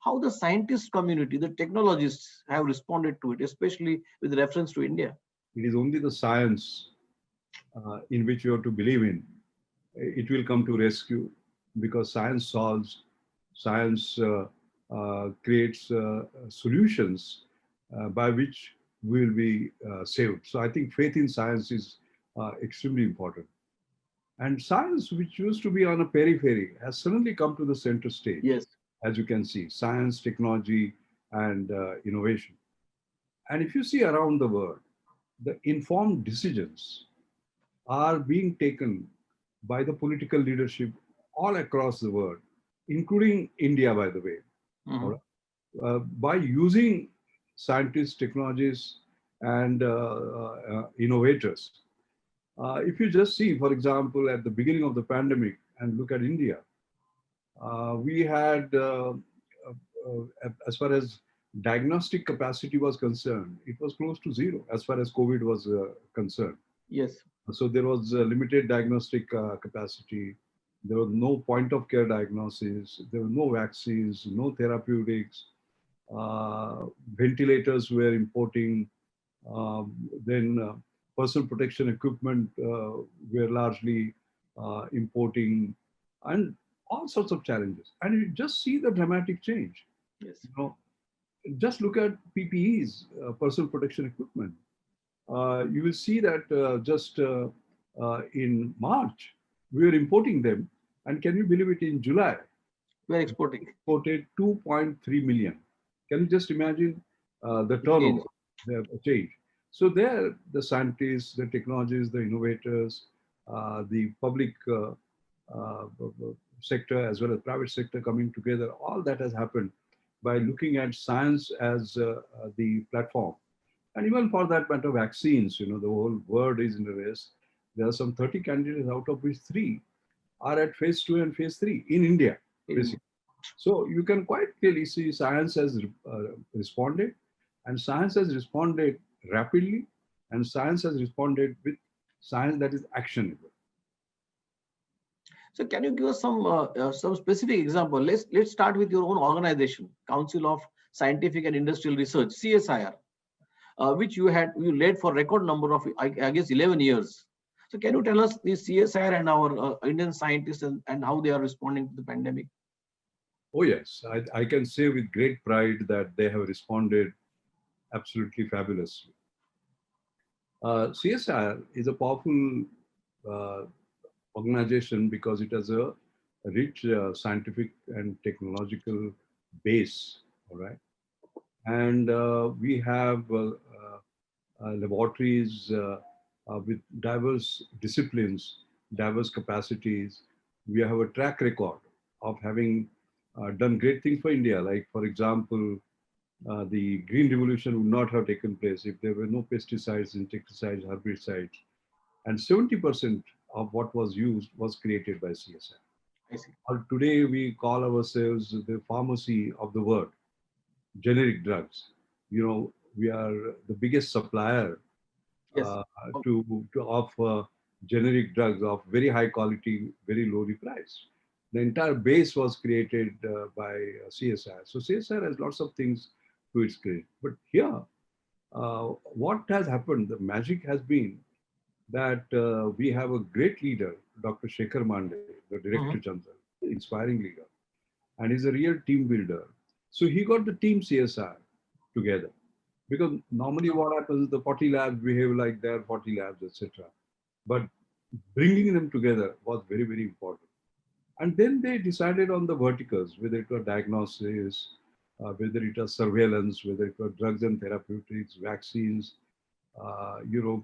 how the scientist community, the technologists have responded to it, especially with reference to India. It is only the science in which you have to believe in. It will come to rescue because science solves, science creates solutions by which we will be saved. So I think faith in science is extremely important. And science, which used to be on a periphery, has suddenly come to the center stage, Yes. as you can see, science, technology, and innovation. And if you see around the world, the informed decisions are being taken by the political leadership all across the world, including India, by the way, all Mhm. right? By using scientists, technologists, and innovators. If you just see, for example, at the beginning of the pandemic and look at India, we had, as far as diagnostic capacity was concerned, it was close to zero as far as COVID was concerned. Yes. So there was limited diagnostic capacity. There was no point of care diagnosis. There were no vaccines, no therapeutics. Uh, Ventilators were importing. Then personal protection equipment were largely importing, and all sorts of challenges. And you just see the dramatic change. Yes. You know, just look at PPEs, personal protection equipment. You will see that just in March, we were importing them. And can you believe it, in July, We're exporting. imported 2.3 million. Can you just imagine the The change. turnover, the change? So there, the scientists, the technologists, the innovators, the public uh, sector as well as private sector coming together, all that has happened by looking at science as the platform. And even for that matter, vaccines, the whole world is in a race. There are some 30 candidates, out of which three are at phase 2 and phase 3 in India, In, basically. So you can quite clearly see science has responded, and science has responded rapidly, and science has responded with science that is actionable. so can you give us some specific example? Let's start with your own organization, Council of Scientific and Industrial Research, CSIR, which you led for record number of I guess 11 years. So can you tell us the CSIR and our Indian scientists and how they are responding to the pandemic? Oh, yes, I can say with great pride that they have responded absolutely fabulously. CSIR is a powerful uh, organization because it has a rich scientific and technological base, all right? And we have laboratories with diverse disciplines, diverse capacities. We have a track record of having done great things for India. Like, for example, the green revolution would not have taken place if there were no pesticides, insecticides, herbicides. And 70% of what was used was created by I see. CSIR. Today, we call ourselves the pharmacy of the world, generic drugs. We are the biggest supplier Yes. uh, to offer generic drugs of very high quality, very lowly price. The entire base was created by CSIR. So CSIR has lots of things to its credit. But here, what has happened, the magic has been that we have a great leader, Dr. Shekhar Mande, the Director Mhm. General, inspiring leader, and he's a real team builder. So he got the team CSR together. Because normally what happens is the 40 labs behave like they're 40 labs, etc. But bringing them together was very, very important. And then they decided on the verticals, whether it was diagnosis, whether it was surveillance, whether it was drugs and therapeutics, vaccines,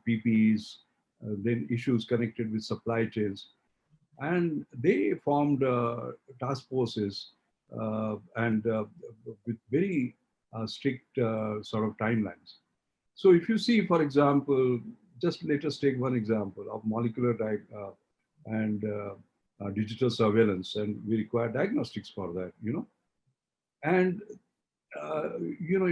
PPEs, then issues connected with supply chains. And they formed task forces and with very strict sort of timelines. So if you see, for example, just let us take one example of molecular and digital surveillance, and we require diagnostics for that. And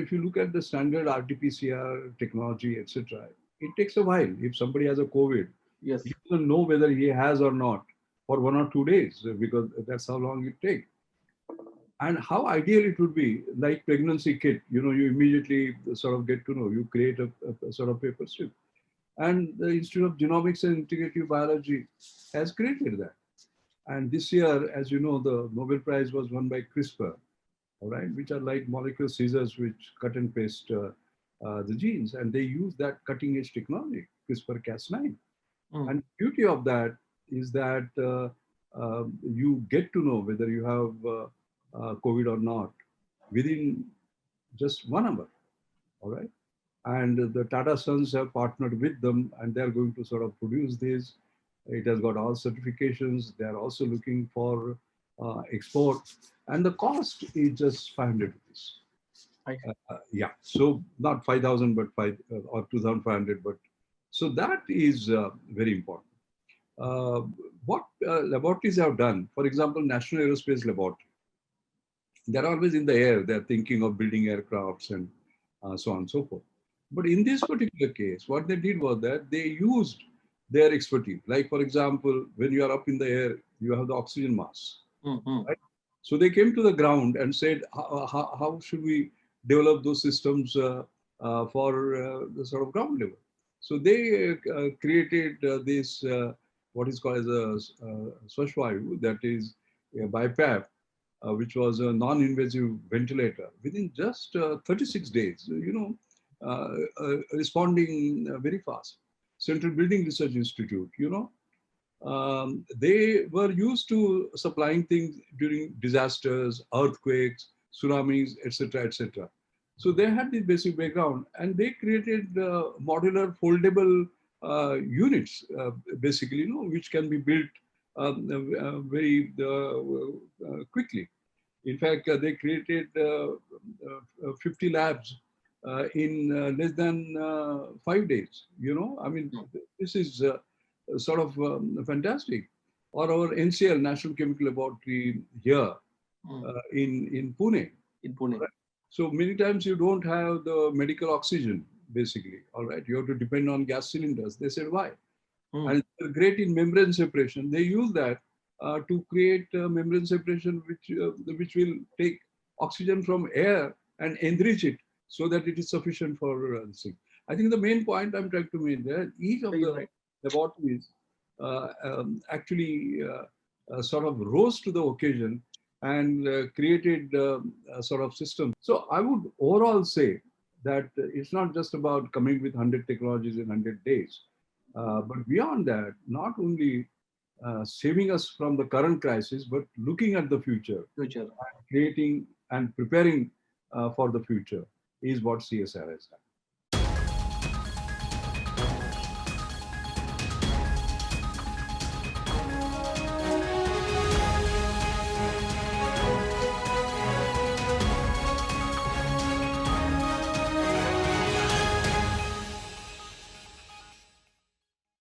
if you look at the standard RT-PCR technology, etc., it takes a while. If somebody has a COVID, Yes. you don't know whether he has or not for 1 or 2 days because that's how long it takes. And how ideal it would be, like pregnancy kit, you immediately sort of get to know, you create a sort of paper strip. And the Institute of Genomics and Integrative Biology has created that. And this year, as you know, the Nobel Prize was won by CRISPR, all right, which are like molecular scissors which cut and paste the genes. And they use that cutting edge technology, CRISPR-Cas9. And the beauty of that is that you get to know whether you have COVID or not within just 1 hour, all right? And the Tata Sons have partnered with them, and they're going to sort of produce this. It has got all certifications. They're also looking for export, and the cost is just 500 rupees. Yeah, so not 5,000, but 5 or 2,500, but so that is very important. What laboratories have done, for example, National Aerospace Laboratory, they're always in the air. They're thinking of building aircrafts and so on and so forth. But in this particular case, what they did was that they used their expertise. Like, for example, when you are up in the air, you have the oxygen mask. Right? So they came to the ground and said, how should we develop those systems for the sort of ground level? So they created this, what is called as a Swashvayu, that is a BiPAP, which was a non-invasive ventilator. Within just 36 days, responding very fast. Central Building Research Institute, they were used to supplying things during disasters, earthquakes, tsunamis, etc., etc. So they had this basic background, and they created modular, foldable units, basically, which can be built very quickly. In fact, they created 50 labs in less than 5 days. I mean, this is sort of fantastic. Or our NCL, National Chemical Laboratory here in Pune. Right? So many times you don't have the medical oxygen, basically. All right, you have to depend on gas cylinders. They said why? And they're great in membrane separation. They use that to create membrane separation, which will take oxygen from air and enrich it so that it is sufficient for the thing. I think the main point I'm trying to make there, each of the laboratories actually sort of rose to the occasion and created a sort of system. So I would overall say that it's not just about coming with 100 technologies in 100 days, but beyond that, not only saving us from the current crisis, but looking at the future, creating and preparing for the future is what CSR has done.